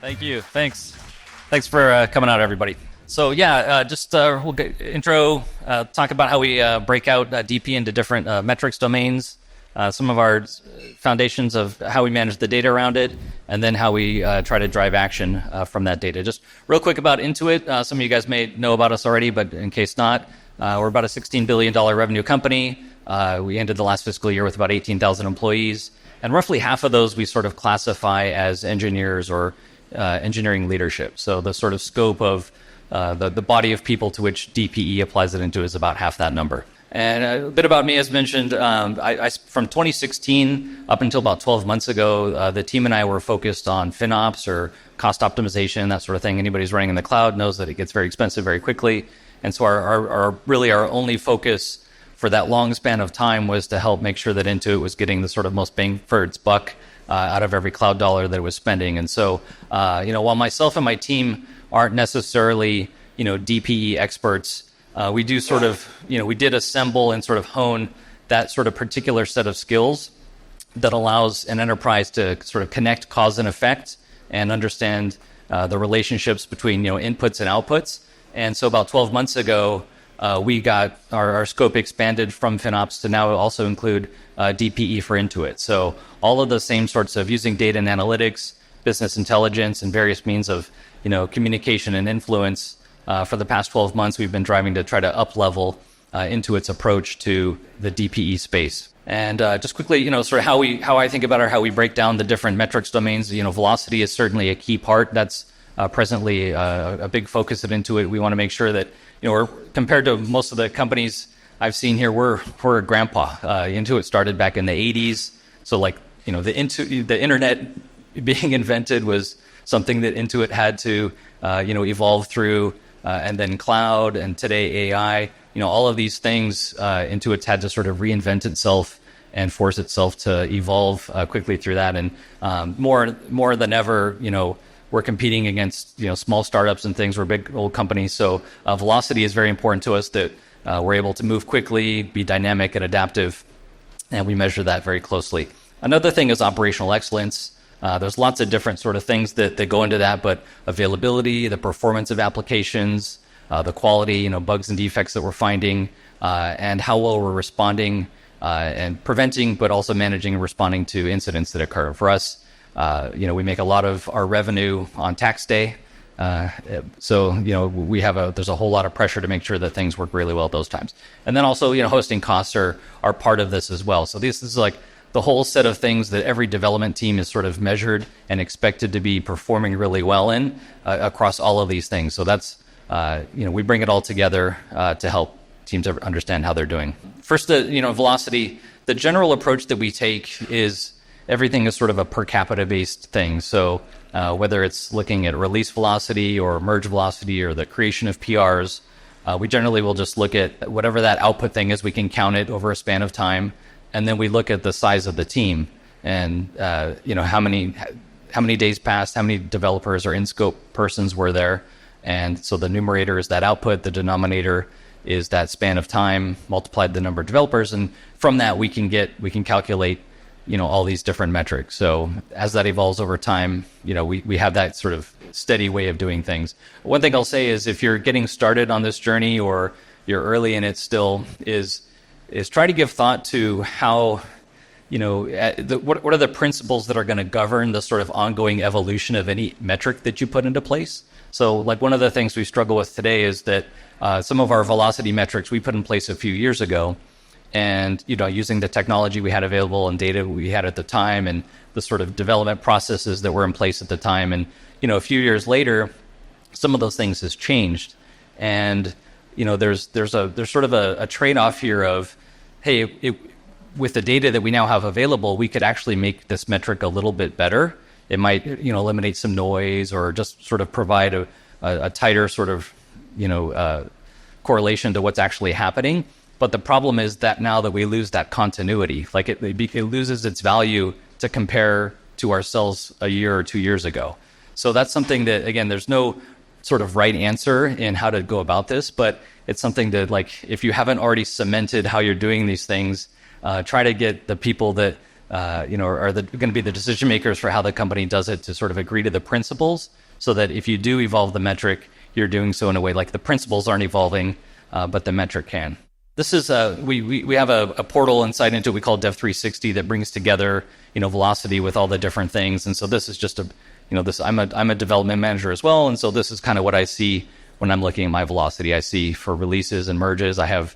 Thank you. Thanks for coming out, everybody. So we'll get intro, talk about how we break out DP into different metrics domains, some of our foundations of how we manage the data around it, and then how we try to drive action from that data. Just real quick about Intuit. Some of you guys may know about us already, but in case not, we're about a $16 billion revenue company. We ended the last fiscal year with about 18,000 employees, and roughly half of those we sort of classify as engineers or engineering leadership. So the sort of scope of the body of people to which DPE applies it into is about half that number. And a bit about me, as mentioned, I from 2016 up until about 12 months ago, the team and I were focused on FinOps or cost optimization, that sort of thing. Anybody who's running in the cloud knows that it gets very expensive very quickly. And so our only focus for that long span of time was to help make sure that Intuit was getting the sort of most bang for its buck out of every cloud dollar that it was spending. And so, while myself and my team aren't necessarily, DPE experts, we do sort of, we did assemble and sort of hone that sort of particular set of skills that allows an enterprise to sort of connect cause and effect and understand the relationships between, inputs and outputs. And so about 12 months ago, we got our scope expanded from FinOps to now also include DPE for Intuit. So all of the same sorts of using data and analytics, business intelligence, and various means of communication and influence. For the past 12 months, we've been driving to try to up-level Intuit's approach to the DPE space. And just quickly, sort of how I think about it, or how we break down the different metrics domains. Velocity is certainly a key part. That's presently a big focus of Intuit. We want to make sure that we're compared to most of the companies I've seen here, we're a grandpa. Intuit started back in the 80s. So the internet being invented was something that Intuit had to evolve through, and then cloud, and today AI. All of these things, Intuit's had to sort of reinvent itself and force itself to evolve quickly through that. And more than ever, we're competing against small startups and things. We're big old companies, so velocity is very important to us. That we're able to move quickly, be dynamic and adaptive, and we measure that very closely. Another thing is operational excellence. There's lots of different sort of things that go into that, but availability, the performance of applications, the quality, bugs and defects that we're finding, and how well we're responding and preventing, but also managing and responding to incidents that occur. For us, we make a lot of our revenue on tax day. So there's a whole lot of pressure to make sure that things work really well at those times. And then also, hosting costs are part of this as well. So this is like the whole set of things that every development team is sort of measured and expected to be performing really well in across all of these things. So that's, we bring it all together to help teams understand how they're doing. First, velocity, the general approach that we take is everything is sort of a per capita based thing. So whether it's looking at release velocity or merge velocity or the creation of PRs, we generally will just look at whatever that output thing is. We can count it over a span of time. And then we look at the size of the team and, how many days passed, how many developers or in-scope persons were there. And so the numerator is that output, the denominator is that span of time multiplied the number of developers. And from that, we can calculate, all these different metrics. So as that evolves over time, we have that sort of steady way of doing things. One thing I'll say is if you're getting started on this journey or you're early in it still, is try to give thought to how, what are the principles that are going to govern the sort of ongoing evolution of any metric that you put into place. So like one of the things we struggle with today is that some of our velocity metrics we put in place a few years ago, and using the technology we had available and data we had at the time and the sort of development processes that were in place at the time. And a few years later, some of those things has changed. And there's sort of a trade-off here of, hey, with the data that we now have available, we could actually make this metric a little bit better. It might, eliminate some noise or just sort of provide a tighter sort of, correlation to what's actually happening. But the problem is that now that we lose that continuity, like it loses its value to compare to ourselves a year or 2 years ago. So that's something that, again, there's no sort of right answer in how to go about this, but it's something that, like, if you haven't already cemented how you're doing these things, try to get the people that are going to be the decision makers for how the company does it to sort of agree to the principles, so that if you do evolve the metric, you're doing so in a way like the principles aren't evolving, but the metric can. This is we have a portal inside Intuit we call Dev 360 that brings together velocity with all the different things. And so this is just I'm a development manager as well, and so this is kind of what I see when I'm looking at my velocity. I see for releases and merges, I have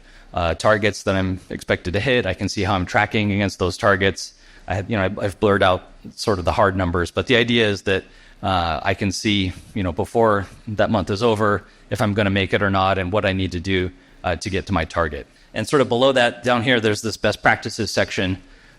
targets that I'm expected to hit. I can see how I'm tracking against those targets. I've blurred out sort of the hard numbers, but the idea is that I can see before that month is over if I'm going to make it or not, and what I need to do to get to my target. And sort of below that, down here, there's this best practices section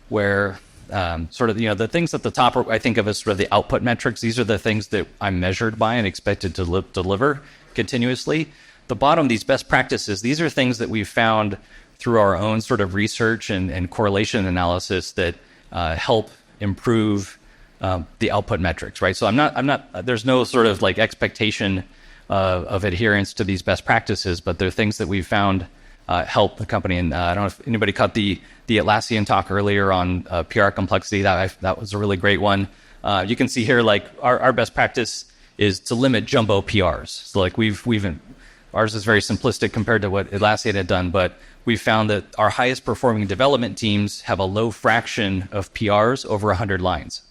where the things at the top I think of as sort of the output metrics. These are the things that I'm measured by and expected to deliver continuously. The bottom, these best practices, these are things that we've found through our own sort of research and correlation analysis that help improve the output metrics, right? So I'm not. There's no sort of like expectation of adherence to these best practices, but they're things that we've found help the company. And I don't know if anybody caught the Atlassian talk earlier on PR complexity. That was a really great one. You can see here, like our best practice is to limit jumbo PRs. So like ours is very simplistic compared to what Atlassian had done, but we found that our highest performing development teams have a low fraction of PRs over 100 lines.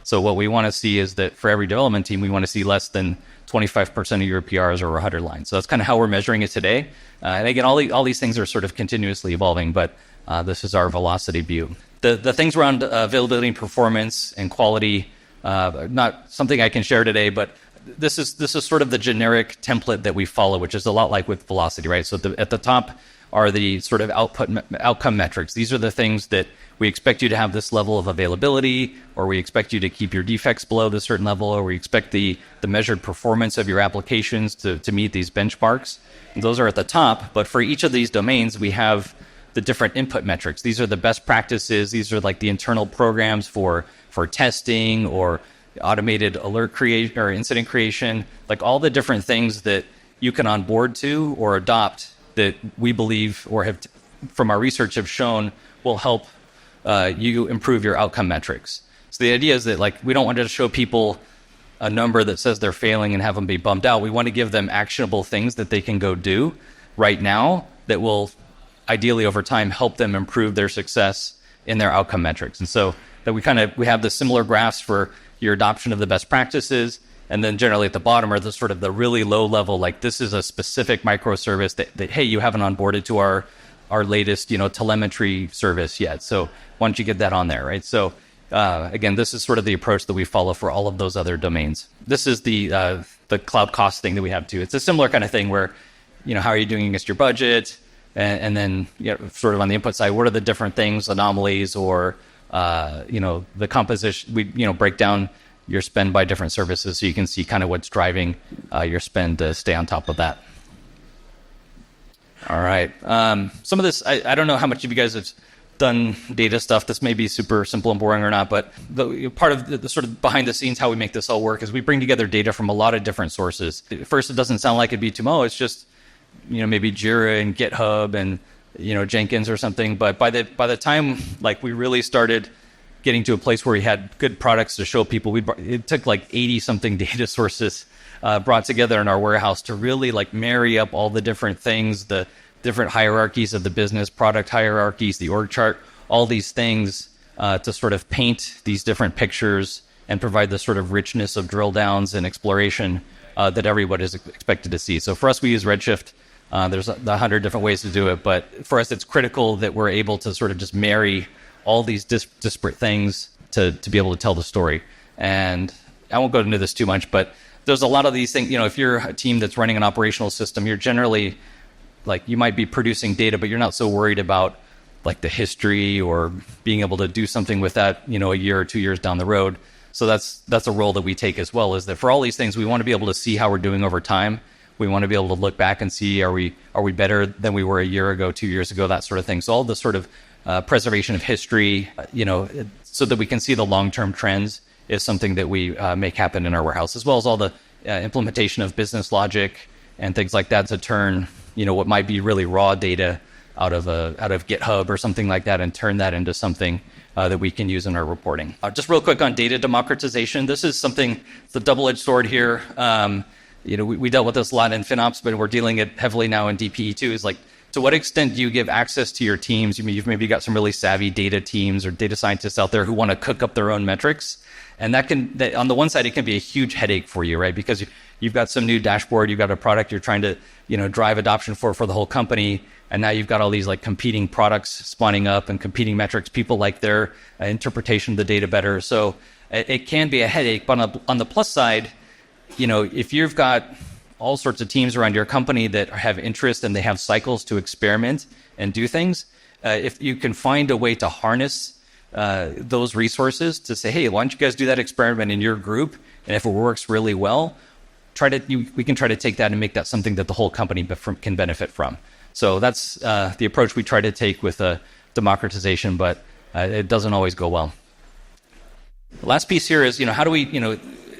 So what we want to see is that for every development team, we want to see less than 25% of your PRs over 100 lines. So that's kind of how we're measuring it today. And again, all these things are sort of continuously evolving, but this is our velocity view. The things around availability and performance and quality, not something I can share today, but this is sort of the generic template that we follow, which is a lot like with velocity, right? So at the top are the sort of outcome metrics. These are the things that we expect you to have this level of availability, or we expect you to keep your defects below this certain level, or we expect the measured performance of your applications to meet these benchmarks. And those are at the top, but for each of these domains, we have the different input metrics. These are the best practices. These are like the internal programs for testing or automated alert creation or incident creation, like all the different things that you can onboard to or adopt that we believe or have from our research have shown will help you improve your outcome metrics. So the idea is that like we don't want to show people a number that says they're failing and have them be bummed out. We want to give them actionable things that they can go do right now that will ideally over time help them improve their success in their outcome metrics. And so that we have the similar graphs for your adoption of the best practices, and then generally at the bottom are the sort of the really low level, like this is a specific microservice that hey, you haven't onboarded to our latest telemetry service yet. So why don't you get that on there, right? So again, this is sort of the approach that we follow for all of those other domains. This is the cloud cost thing that we have too. It's a similar kind of thing where how are you doing against your budget, and then sort of on the input side, what are the different things, anomalies, or the composition. We break down your spend by different services so you can see kind of what's driving your spend to stay on top of that. All right. Some of this, I don't know how much of you guys have done data stuff. This may be super simple and boring or not, but part of the sort of behind the scenes how we make this all work is we bring together data from a lot of different sources. At first, it doesn't sound like it'd be too much. It's just maybe Jira and GitHub and Jenkins or something. But by the time like we really started getting to a place where we had good products to show people, it took like 80 something data sources brought together in our warehouse to really like marry up all the different things, the different hierarchies of the business, product hierarchies, the org chart, all these things to sort of paint these different pictures and provide the sort of richness of drill downs and exploration that everybody is expected to see. So for us, we use Redshift. There's 100 different ways to do it, but for us, it's critical that we're able to sort of just marry all these disparate things to be able to tell the story. And I won't go into this too much, but there's a lot of these things. If you're a team that's running an operational system, you're generally like you might be producing data, but you're not so worried about like the history or being able to do something with that, a year or 2 years down the road. So that's a role that we take as well, is that for all these things, we want to be able to see how we're doing over time. We want to be able to look back and see, are we better than we were a year ago, 2 years ago, that sort of thing. So all the sort of preservation of history, so that we can see the long-term trends is something that we make happen in our warehouse, as well as all the implementation of business logic and things like that to turn, what might be really raw data out of GitHub or something like that and turn that into something that we can use in our reporting. Just real quick on data democratization. This is something, it's a double-edged sword here. We dealt with this a lot in FinOps, but we're dealing it heavily now in DPE too. Is like, to what extent do you give access to your teams? You've maybe got some really savvy data teams or data scientists out there who want to cook up their own metrics. And that on the one side, it can be a huge headache for you, right? Because you've got some new dashboard, you've got a product you're trying to, drive adoption for the whole company. And now you've got all these like competing products spawning up and competing metrics. People like their interpretation of the data better. So it can be a headache. But on the plus side, if you've got all sorts of teams around your company that have interest and they have cycles to experiment and do things, if you can find a way to harness those resources to say, hey, why don't you guys do that experiment in your group? And if it works really well, we can try to take that and make that something that the whole company can benefit from. So that's the approach we try to take with democratization, but it doesn't always go well. The last piece here is, how do we,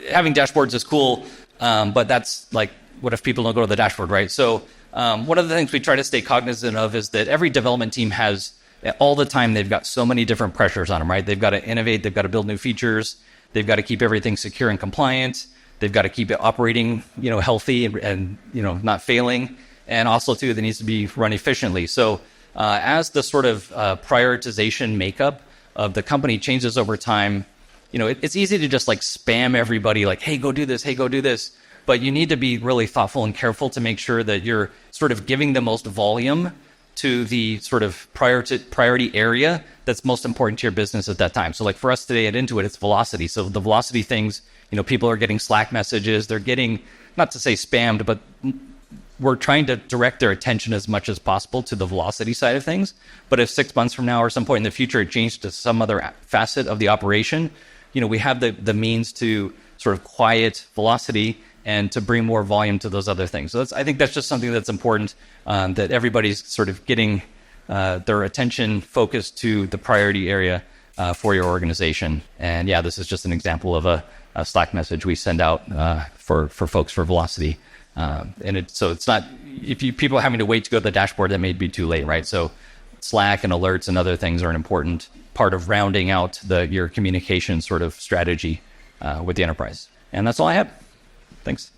having dashboards is cool, but that's like, what if people don't go to the dashboard, right? So one of the things we try to stay cognizant of is that every development team has, all the time, they've got so many different pressures on them, right? They've got to innovate, they've got to build new features, they've got to keep everything secure and compliant, they've got to keep it operating, healthy and not failing. And also, too, they needs to be run efficiently. So as the sort of prioritization makeup of the company changes over time, it's easy to just like spam everybody like, hey, go do this, hey, go do this. But you need to be really thoughtful and careful to make sure that you're sort of giving the most volume to the sort of priority area that's most important to your business at that time. So like for us today at Intuit, it's velocity. So the velocity things, people are getting Slack messages, they're getting, not to say spammed, but we're trying to direct their attention as much as possible to the velocity side of things. But if 6 months from now or some point in the future it changed to some other facet of the operation, we have the means to sort of quiet velocity and to bring more volume to those other things. So I think that's just something that's important, that everybody's sort of getting their attention focused to the priority area for your organization. And yeah, this is just an example of a Slack message we send out for folks for velocity. So it's not, people are having to wait to go to the dashboard, that may be too late, right? So Slack and alerts and other things are an important part of rounding out your communication sort of strategy with the enterprise. And that's all I have. Thanks.